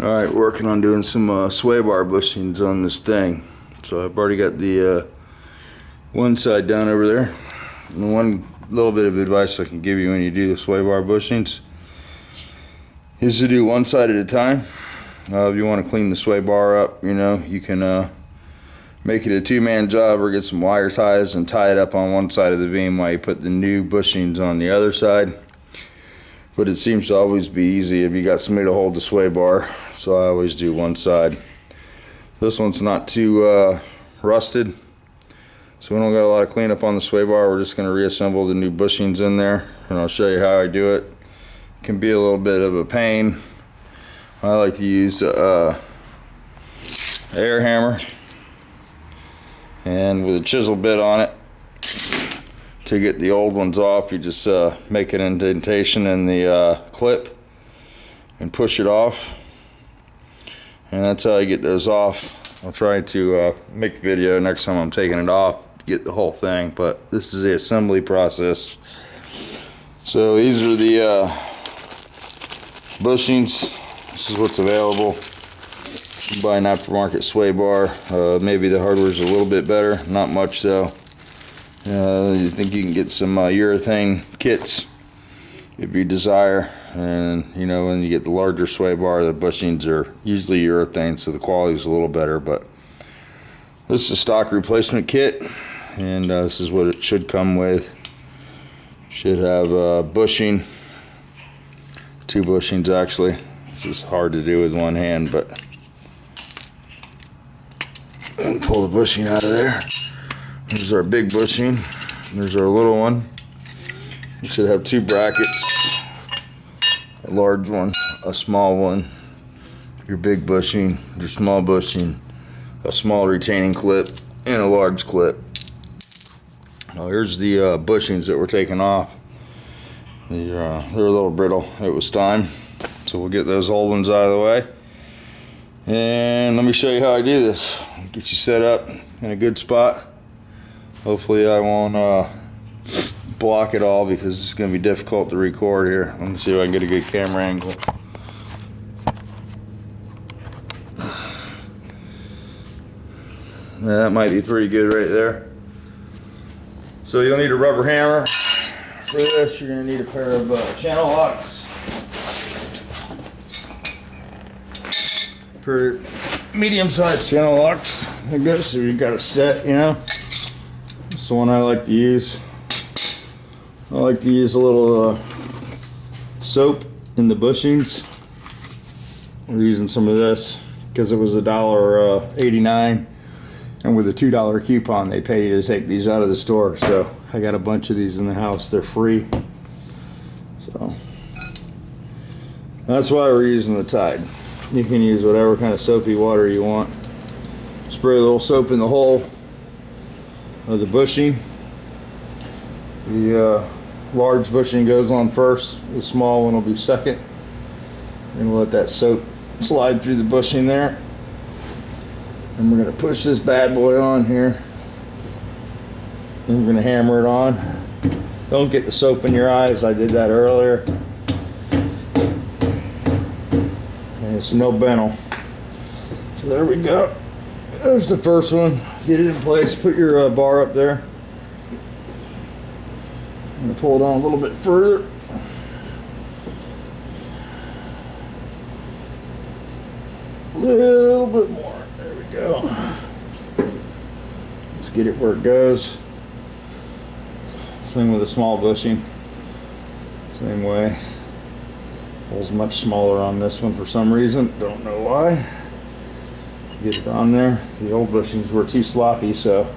Alright, working on doing some sway bar bushings on this thing. So I've already got the one side down over there. And one little bit of advice I can give you when you do the sway bar bushings is to do one side at a time. If you want to clean the sway bar up, you can make it a two-man job or get some wire ties and tie it up on one side of the beam while you put the new bushings on the other side. But it seems to always be easy if you got somebody to hold the sway bar, so I always do one side. This one's not too rusted, so we don't got a lot of cleanup on the sway bar. We're just going to reassemble the new bushings in there, and I'll show you how I do it. It can be a little bit of a pain. I like to use air hammer and with a chisel bit on it. To get the old ones off, you just make an indentation in the clip and push it off, and that's how I get those off. I'll try to make a video next time I'm taking it off to get the whole thing, but this is the assembly process. So these are the bushings. This is what's available. You buy an aftermarket sway bar. Maybe the hardware's a little bit better, not much though. You think you can get some urethane kits if you desire, and when you get the larger sway bar, the bushings are usually urethane, so the quality is a little better. But this is a stock replacement kit, and this is what it should come with. Should have a bushing, two bushings actually. This is hard to do with one hand, but pull the bushing out of there. There's our big bushing. There's our little one. You should have two brackets. A large one, a small one. Your big bushing, your small bushing, a small retaining clip, and a large clip. Now here's the bushings that we're taking off. They're a little brittle. It was time. So we'll get those old ones out of the way. And let me show you how I do this. Get you set up in a good spot. Hopefully I won't block it all because it's going to be difficult to record here. Let me see if I can get a good camera angle. Now, that might be pretty good right there. So you'll need a rubber hammer. For this you're going to need a pair of channel locks. For medium-sized channel locks, I guess, so you've got a set, It's the one I like to use. I like to use a little soap in the bushings. We're using some of this because it was $1.89, and with a $2 coupon they pay you to take these out of the store. So I got a bunch of these in the house. They're free. So that's why we're using the Tide. You can use whatever kind of soapy water you want. Spray a little soap in the hole of the bushing. The large bushing goes on first, the small one will be second, and we'll let that soap slide through the bushing there. And we're going to push this bad boy on here, and we're going to hammer it on. Don't get the soap in your eyes, I did that earlier. And it's no bennel. So there we go. There's the first one. Get it in place. Put your bar up there. I'm going to pull it on a little bit further. A little bit more. There we go. Let's get it where it goes. Same with a small bushing. Same way. Hole's much smaller on this one for some reason. Don't know why. Get it on there. The old bushings were too sloppy, so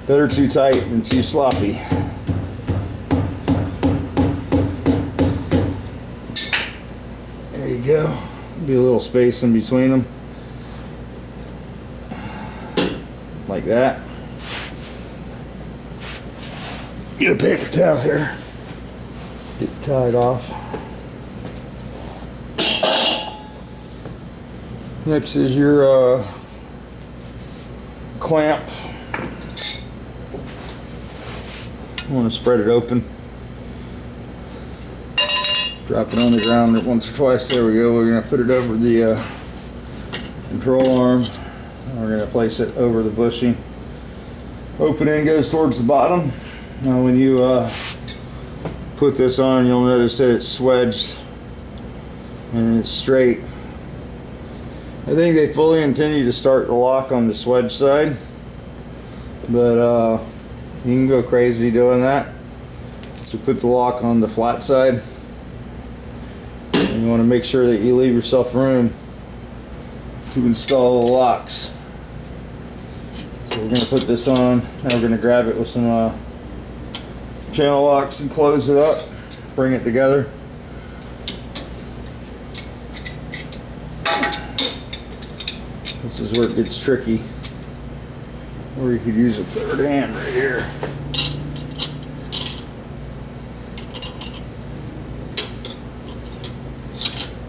better too tight than too sloppy. There you go. Be a little space in between them, like that. Get a paper towel here. Get it tied off. Next is your clamp. You want to spread it open. Drop it on the ground once or twice. There we go. We're going to put it over the control arm. And we're going to place it over the bushing. Opening goes towards the bottom. Now when you put this on, you'll notice that it's swedged and it's straight. I think they fully intend to start the lock on the swedge side, but you can go crazy doing that. So put the lock on the flat side, and you want to make sure that you leave yourself room to install the locks. So we're going to put this on. Now we're going to grab it with some channel locks and close it up, bring it together. This is where it gets tricky. Or you could use a third hand right here.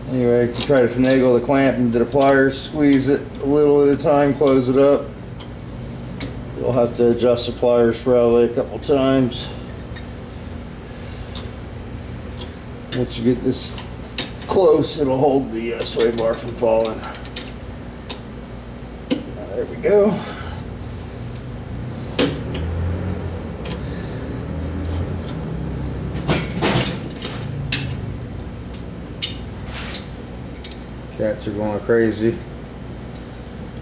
Anyway, you try to finagle the clamp into the pliers, squeeze it a little at a time, close it up. You'll have to adjust the pliers probably a couple times. Once you get this close, it'll hold the sway bar from falling. There we go. Cats are going crazy.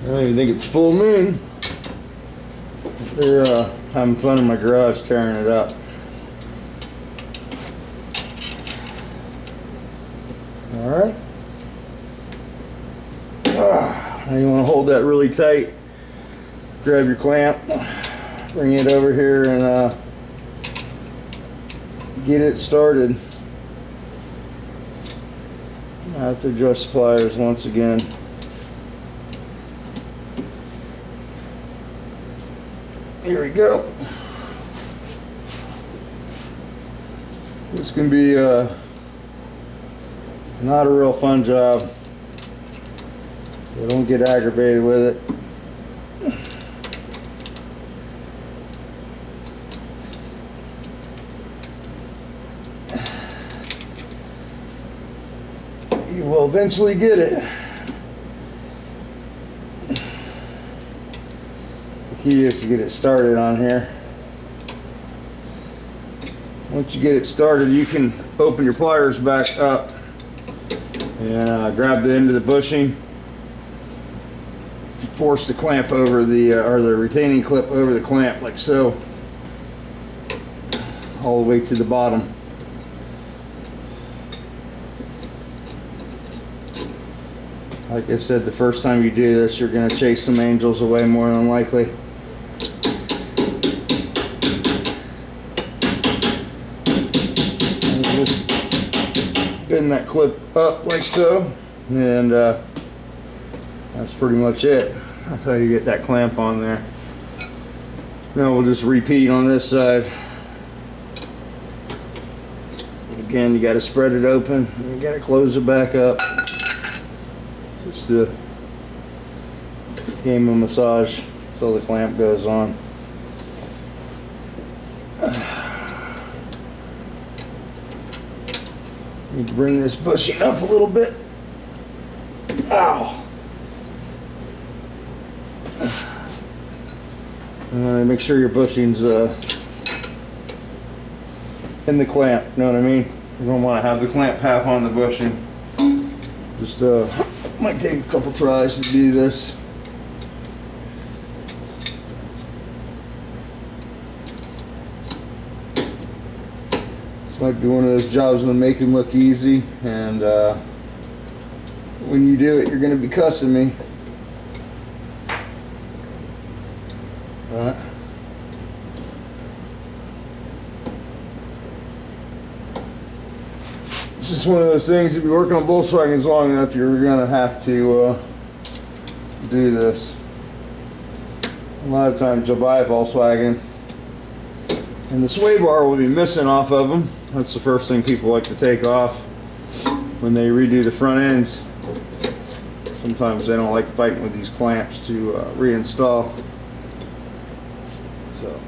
I don't even think it's full moon. They're having fun in my garage tearing it up. Alright. Now you want to hold that really tight. Grab your clamp, bring it over here, and get it started. I have to adjust pliers once again. Here we go. This can be not a real fun job. So don't get aggravated with it. You will eventually get it. The key is to get it started on here. Once you get it started, you can open your pliers back up and grab the end of the bushing. Force the clamp over the, or the retaining clip over the clamp like so, all the way to the bottom. Like I said, the first time you do this, you're going to chase some angels away more than likely. And just bend that clip up like so, and that's pretty much it. That's how you get that clamp on there. Now we'll just repeat on this side. Again, you got to spread it open, and you got to close it back up. Just a game of massage until the clamp goes on. Need to bring this bushing up a little bit. Ow! Make sure your bushing's in the clamp, you know what I mean? You don't want to have the clamp half on the bushing. Just might take a couple tries to do this. This might be one of those jobs that make them look easy, and when you do it, you're going to be cussing me. Alright. It's just one of those things, if you're working on Volkswagens long enough, you're going to have to do this. A lot of times you'll buy a Volkswagen and the sway bar will be missing off of them. That's the first thing people like to take off when they redo the front ends. Sometimes they don't like fighting with these clamps to reinstall. So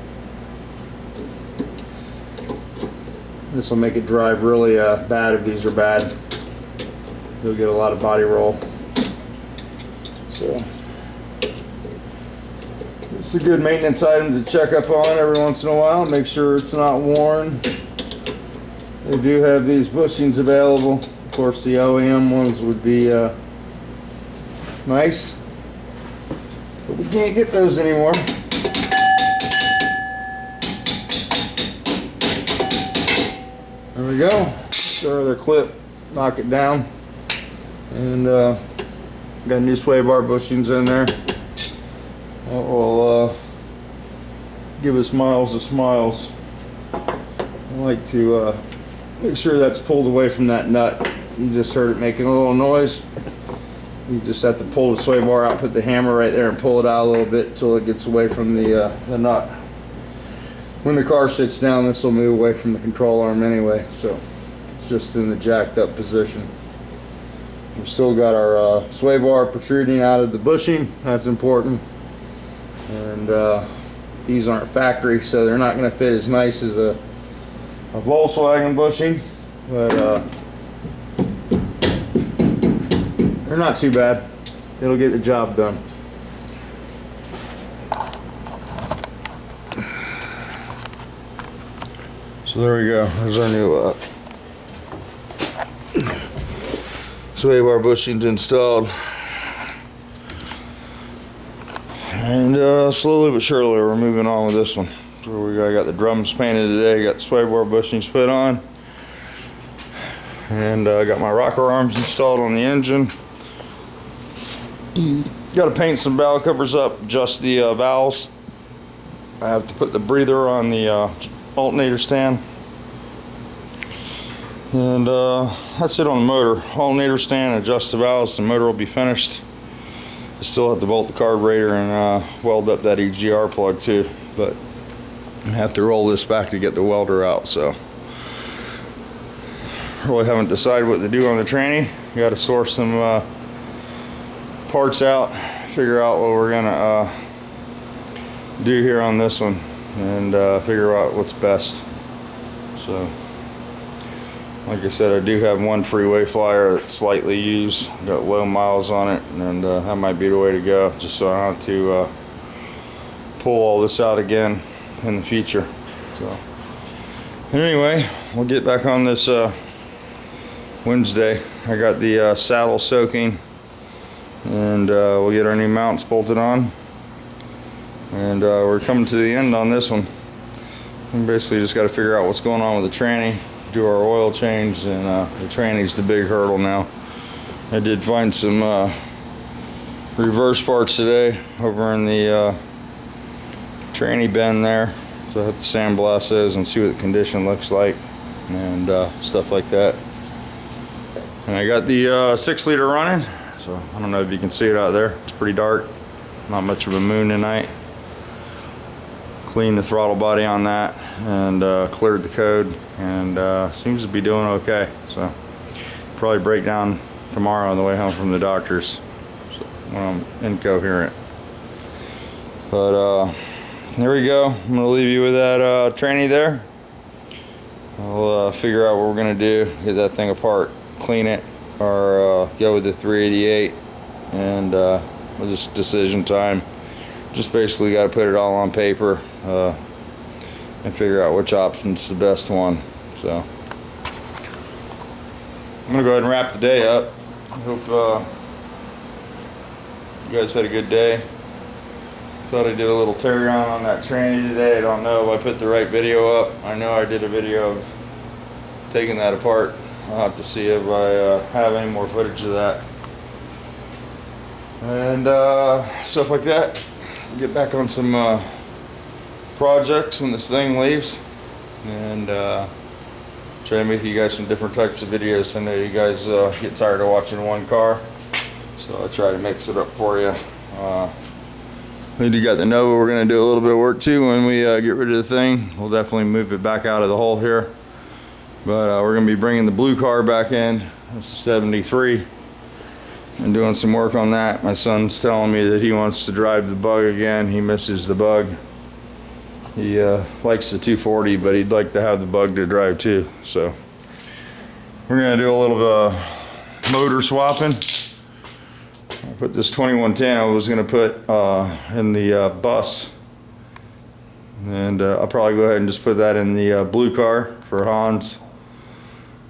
This will make it drive really bad if these are bad. You'll get a lot of body roll. So it's a good maintenance item to check up on every once in a while. Make sure it's not worn. They do have these bushings available. Of course, the OEM ones would be nice, but we can't get those anymore. There we go. Throw their clip, knock it down, and got new sway bar bushings in there. That will give us miles of smiles. I like to make sure that's pulled away from that nut. You just heard it making a little noise. You just have to pull the sway bar out, put the hammer right there and pull it out a little bit until it gets away from the nut. When the car sits down, this will move away from the control arm anyway, so it's just in the jacked up position. We've still got our sway bar protruding out of the bushing. That's important. And these aren't factory, so they're not going to fit as nice as a Volkswagen bushing, but they're not too bad. It'll get the job done. So there we go. There's our new sway bar bushings installed. And slowly but surely we're moving on with this one. So I got the drums painted today, got the sway bar bushings put on, and I got my rocker arms installed on the engine. Got to paint some valve covers up, adjust the valves. I have to put the breather on the alternator stand, and that's it on the motor. Alternator stand, adjust the valves, the motor will be finished. I still have to bolt the carburetor and weld up that EGR plug too, but I have to roll this back to get the welder out. So really haven't decided what to do on the tranny. Got to source some parts out, figure out what we're gonna do here on this one, and figure out what's best. So like I said, I do have one freeway flyer that's slightly used, got low miles on it, and that might be the way to go, just so I don't have to pull all this out again in the future. So anyway, we'll get back on this Wednesday. I got the saddle soaking, and we'll get our new mounts bolted on, and we're coming to the end on this one. We basically just got to figure out what's going on with the tranny, do our oil change, and the tranny's the big hurdle now. I did find some reverse parts today over in the tranny bend there, so I have to sandblast those and see what the condition looks like, and stuff like that. And I got the 6-liter running, so I don't know if you can see it out there. It's pretty dark, not much of a moon tonight. Cleaned the throttle body on that, and cleared the code, and seems to be doing okay. So probably break down tomorrow on the way home from the doctor's, so when I'm incoherent. But there we go. I'm gonna leave you with that tranny there. I'll figure out what we're gonna do, get that thing apart, clean it, or go with the 388, and with this decision time. Just basically got to put it all on paper and figure out which option's the best one. So I'm gonna go ahead and wrap the day up. I hope you guys had a good day. Thought I did a little tear on that tranny today. I don't know if I put the right video up. I know I did a video of taking that apart. I'll have to see if I have any more footage of that, and stuff like that. Get back on some projects when this thing leaves, and try to make you guys some different types of videos. I know you guys get tired of watching one car, so I try to mix it up for you. You got to know we're going to do a little bit of work too when we get rid of the thing. We'll definitely move it back out of the hole here, but we're going to be bringing the blue car back in. This is 73. And doing some work on that. My son's telling me that he wants to drive the Bug again. He misses the Bug. He likes the 240, but he'd like to have the bug to drive too. So we're gonna do a little motor swapping. I put this 2110 I was gonna put in the bus, and I'll probably go ahead and just put that in the blue car for Hans.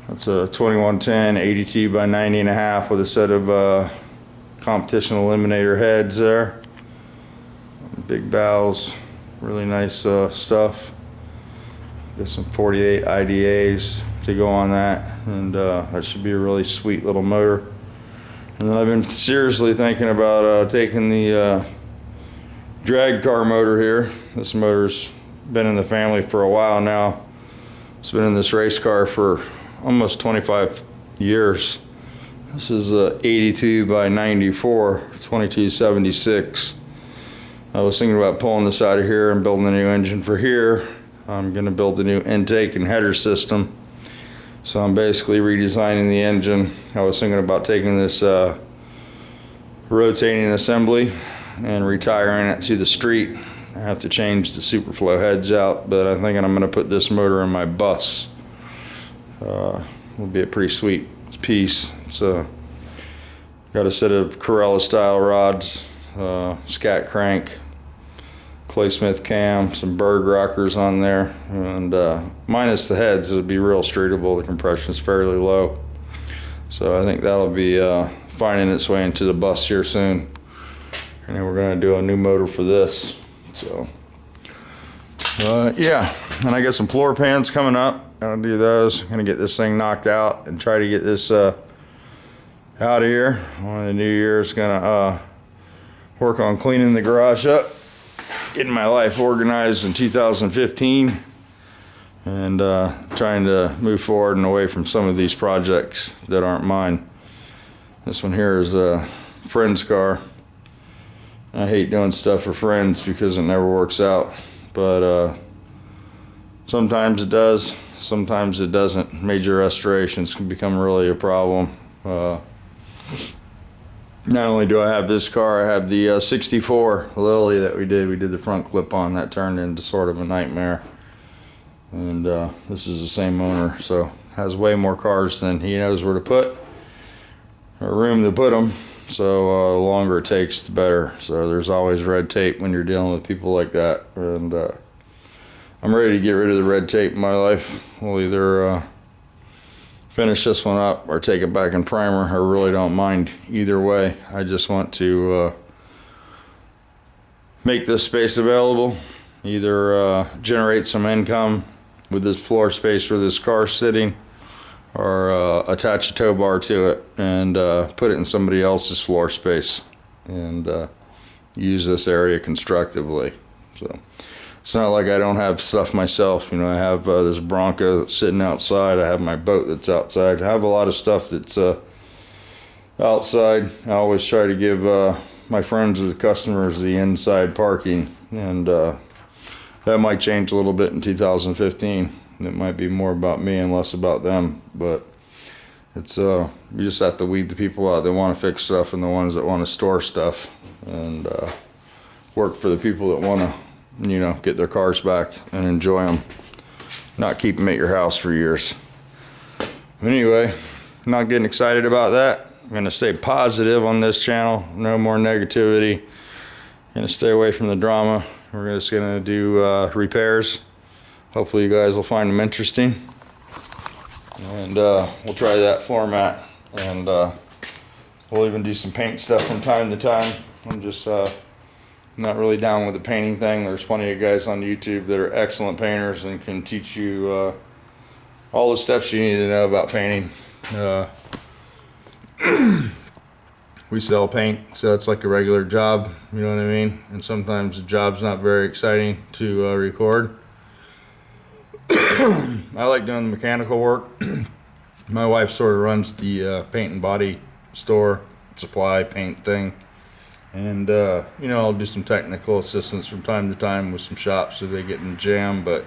That's a 2110 82 by 90 and a half with a set of competition eliminator heads there. Big valves, really nice stuff. Got some 48 IDAs to go on that, and that should be a really sweet little motor. And then I've been seriously thinking about taking the drag car motor here. This motor's been in the family for a while now. It's been in this race car for almost 25 years. This is a 82 by 94, 2276. I was thinking about pulling this out of here and building a new engine for here. I'm going to build a new intake and header system. So I'm basically redesigning the engine. I was thinking about taking this rotating assembly and retiring it to the street. I have to change the Superflow heads out, but I'm thinking I'm going to put this motor in my bus. Will be a pretty sweet piece. It's got a set of Corella style rods, scat crank, Clay Smith cam, some Berg rockers on there, and minus the heads, it'll be real streetable. The compression is fairly low, so I think that'll be finding its way into the bus here soon. And then we're going to do a new motor for this. So yeah, and I got some floor pans coming up. I'll do those. I'm going to get this thing knocked out and try to get this out of here. On the new year is going to work on cleaning the garage up, getting my life organized in 2015, and trying to move forward and away from some of these projects that aren't mine. This one here is a friend's car. I hate doing stuff for friends because it never works out, but sometimes it does, sometimes it doesn't. Major restorations can become really a problem. Not only do I have this car, I have the 64 Lily that we did the front clip on. That turned into sort of a nightmare. And this is the same owner, so has way more cars than he knows where to put, or room to put them. So the longer it takes, the better. So there's always red tape when you're dealing with people like that. And I'm ready to get rid of the red tape in my life. We'll either finish this one up or take it back in primer. I really don't mind either way. I just want to make this space available, either generate some income with this floor space where this car's sitting, or attach a tow bar to it and put it in somebody else's floor space and use this area constructively. So it's not like I don't have stuff myself. You know, I have this Bronco that's sitting outside. I have my boat that's outside. I have a lot of stuff that's outside. I always try to give my friends or the customers the inside parking, and that might change a little bit in 2015. It might be more about me and less about them, but it's you just have to weed the people out that want to fix stuff and the ones that want to store stuff, and work for the people that want to, you know, get their cars back and enjoy them, not keep them at your house for years. Anyway, I'm not getting excited about that. I'm going to stay positive on this channel. No more negativity. Going to stay away from the drama. We're just going to do repairs. Hopefully you guys will find them interesting. And we'll try that floor mat. And we'll even do some paint stuff from time to time. I'm just not really down with the painting thing. There's plenty of guys on YouTube that are excellent painters and can teach you all the steps you need to know about painting. We sell paint, so it's like a regular job, you know what I mean? And sometimes the job's not very exciting to record. I like doing the mechanical work. My wife sort of runs the paint and body store, supply paint thing. And, you know, I'll do some technical assistance from time to time with some shops if they get in jam, but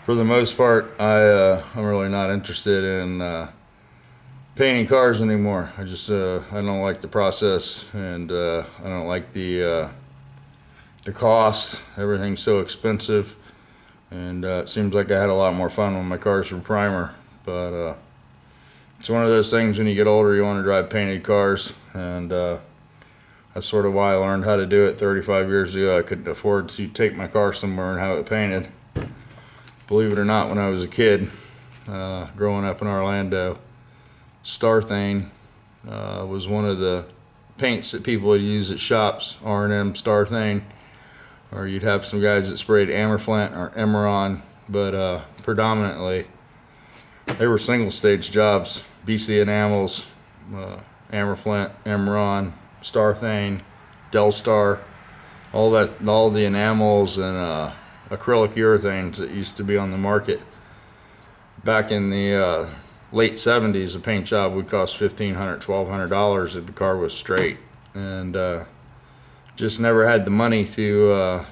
for the most part, I'm really not interested in painting cars anymore. I just, I don't like the process, and I don't like the cost. Everything's so expensive. And it seems like I had a lot more fun when my cars were primer. But it's one of those things, when you get older, you want to drive painted cars. And that's sort of why I learned how to do it 35 years ago. I couldn't afford to take my car somewhere and have it painted. Believe it or not, when I was a kid, growing up in Orlando, Starthane was one of the paints that people would use at shops, R&M Starthane. Or you'd have some guys that sprayed Amerflint or Emeron, but predominantly they were single stage jobs. BC enamels, Amerflint, Emeron, Starthane, Delstar, all the enamels and acrylic urethanes that used to be on the market. Back in the late 70s, a paint job would cost $1,500, $1,200 if the car was straight. And just never had the money to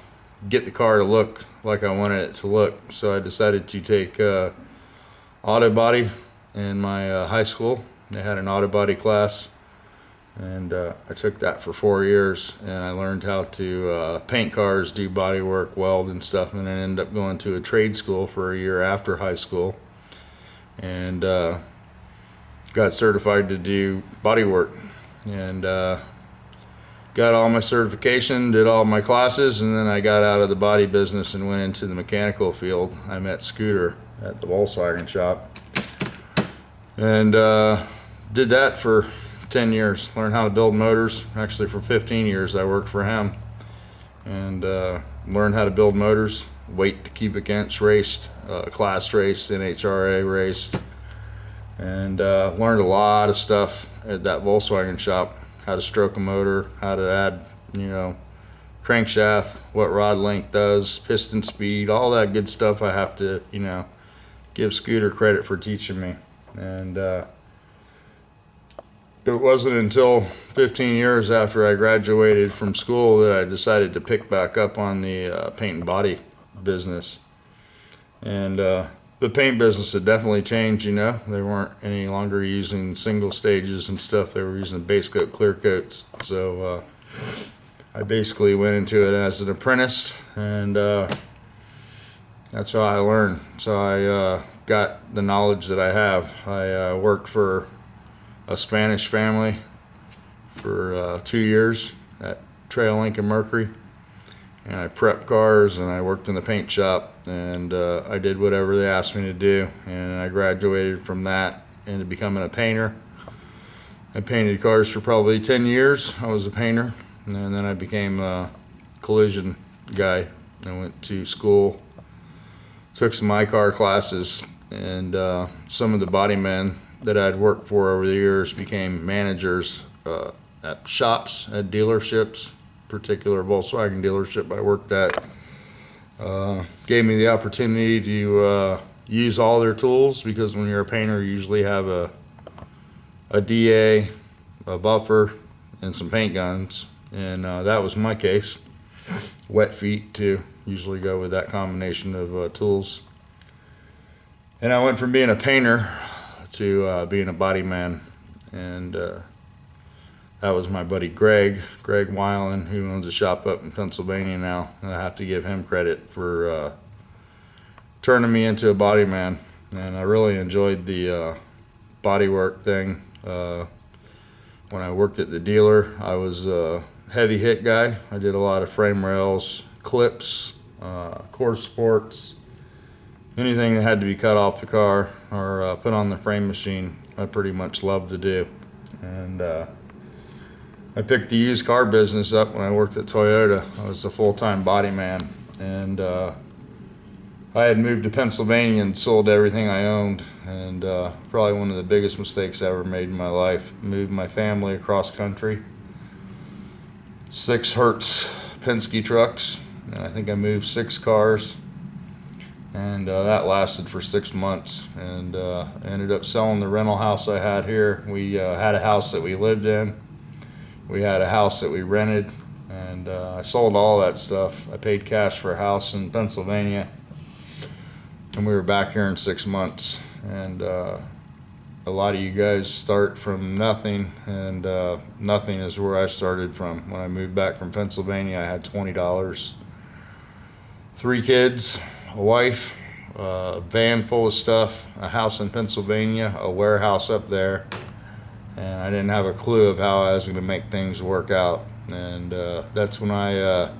get the car to look like I wanted it to look. So I decided to take auto body in my high school. They had an auto body class, and I took that for 4 years, and I learned how to paint cars, do body work, weld and stuff, and then ended up going to a trade school for a year after high school, and got certified to do body work, and got all my certification, did all my classes, and then I got out of the body business and went into the mechanical field. I met Scooter at the Volkswagen shop, and did that for 10 years. Learned how to build motors. Actually, for 15 years I worked for him, and learned how to build motors. Weight to keep against raced, class raced, NHRA raced, and learned a lot of stuff at that Volkswagen shop. How to stroke a motor, how to add, crankshaft, what rod length does, piston speed, all that good stuff. I have to, give Scooter credit for teaching me. And it wasn't until 15 years after I graduated from school that I decided to pick back up on the paint and body business. And the paint business had definitely changed, They weren't any longer using single stages and stuff. They were using base coat, clear coats. So I basically went into it as an apprentice, and that's how I learned. So I got the knowledge that I have. I worked for a Spanish family for 2 years at Trail Lincoln Mercury, and I prepped cars, and I worked in the paint shop, and I did whatever they asked me to do, and I graduated from that into becoming a painter. I painted cars for probably 10 years. I was a painter, and then I became a collision guy. I went to school, took some ICAR classes, and some of the body men that I'd worked for over the years became managers at shops, at dealerships. Particular Volkswagen dealership I worked at gave me the opportunity to use all their tools, because when you're a painter you usually have a DA, a buffer, and some paint guns, and that was my case. Wet feet too, usually go with that combination of tools. And I went from being a painter to being a body man, and that was my buddy Greg Weiland, who owns a shop up in Pennsylvania now. And I have to give him credit for turning me into a body man. And I really enjoyed the body work thing. When I worked at the dealer, I was a heavy hit guy. I did a lot of frame rails, clips, core supports, anything that had to be cut off the car or put on the frame machine, I pretty much loved to do. And I picked the used car business up when I worked at Toyota. I was a full-time body man, and I had moved to Pennsylvania and sold everything I owned, and probably one of the biggest mistakes I ever made in my life. Moved my family across country, 6 Hertz Penske trucks, and I think I moved 6 cars, and that lasted for 6 months, and I ended up selling the rental house I had here. We had a house that we lived in. We had a house that we rented, and I sold all that stuff. I paid cash for a house in Pennsylvania, and we were back here in 6 months. And a lot of you guys start from nothing, and nothing is where I started from. When I moved back from Pennsylvania, I had $20, 3 kids, a wife, a van full of stuff, a house in Pennsylvania, a warehouse up there, and I didn't have a clue of how I was going to make things work out. And that's when I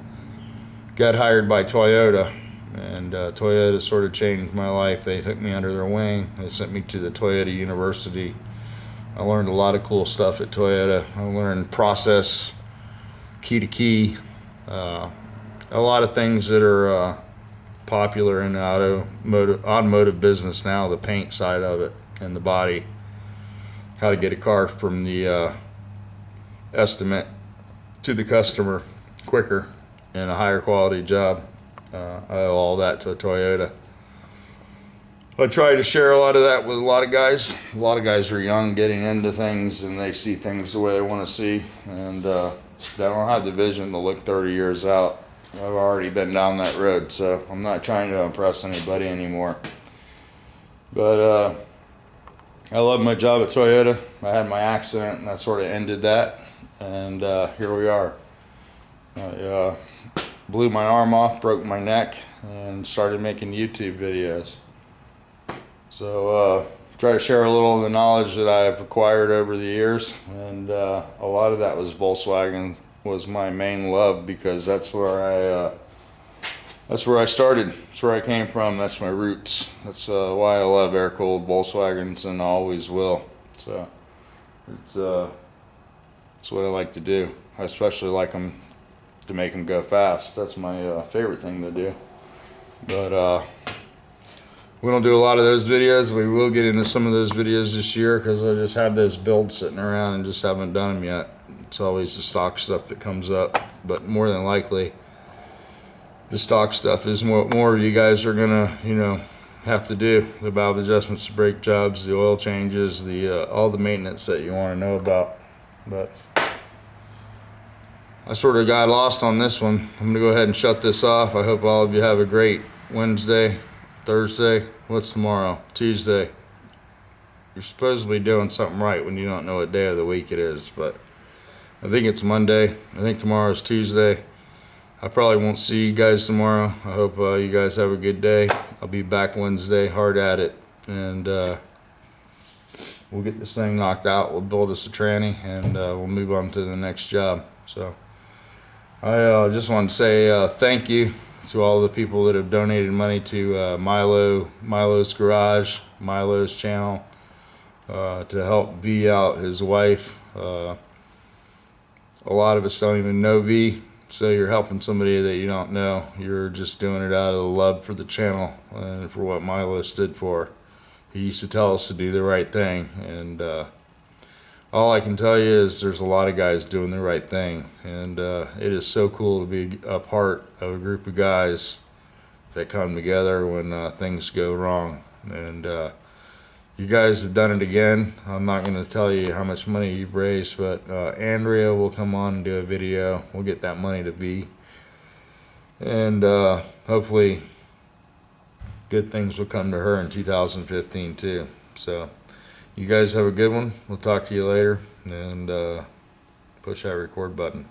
got hired by Toyota, and Toyota sort of changed my life. They took me under their wing. They sent me to the Toyota University. I learned a lot of cool stuff at Toyota. I learned process, key to key, a lot of things that are popular in the automotive business now, the paint side of it and the body, how to get a car from the estimate to the customer quicker and a higher quality job. I owe all that to Toyota. I try to share a lot of that with a lot of guys. A lot of guys are young, getting into things, and they see things the way they want to see, and they don't have the vision to look 30 years out. I've already been down that road, so I'm not trying to impress anybody anymore. But I love my job at Toyota. I had my accident, and that sort of ended that, and here we are. I blew my arm off, broke my neck, and started making YouTube videos. So try to share a little of the knowledge that I've acquired over the years, and a lot of that was Volkswagen was my main love, because that's where I started. That's where I came from. That's my roots. That's why I love air-cooled Volkswagens and always will. So it's what I like to do. I especially like them to make them go fast. That's my favorite thing to do. But we don't do a lot of those videos. We will get into some of those videos this year, because I just have those builds sitting around and just haven't done them yet. It's always the stock stuff that comes up, but more than likely the stock stuff is what more of you guys are gonna, have to do. The valve adjustments, the brake jobs, the oil changes, the all the maintenance that you want to know about. But I sort of got lost on this one. I'm gonna go ahead and shut this off. I hope all of you have a great Wednesday, Thursday. What's tomorrow? Tuesday. You're supposed to be doing something right when you don't know what day of the week it is, but I think it's Monday. I think tomorrow is Tuesday. I probably won't see you guys tomorrow. I hope you guys have a good day. I'll be back Wednesday, hard at it, and we'll get this thing knocked out. We'll build us a tranny, and we'll move on to the next job. So I just want to say thank you to all the people that have donated money to Milo's Garage, Milo's channel, to help V out his wife. A lot of us don't even know V, so you're helping somebody that you don't know. You're just doing it out of the love for the channel and for what Milo stood for. He used to tell us to do the right thing, and all I can tell you is there's a lot of guys doing the right thing, and it is so cool to be a part of a group of guys that come together when things go wrong. And you guys have done it again. I'm not going to tell you how much money you've raised, but Andrea will come on and do a video. We'll get that money to V, and hopefully good things will come to her in 2015 too. So you guys have a good one. We'll talk to you later, and push that record button.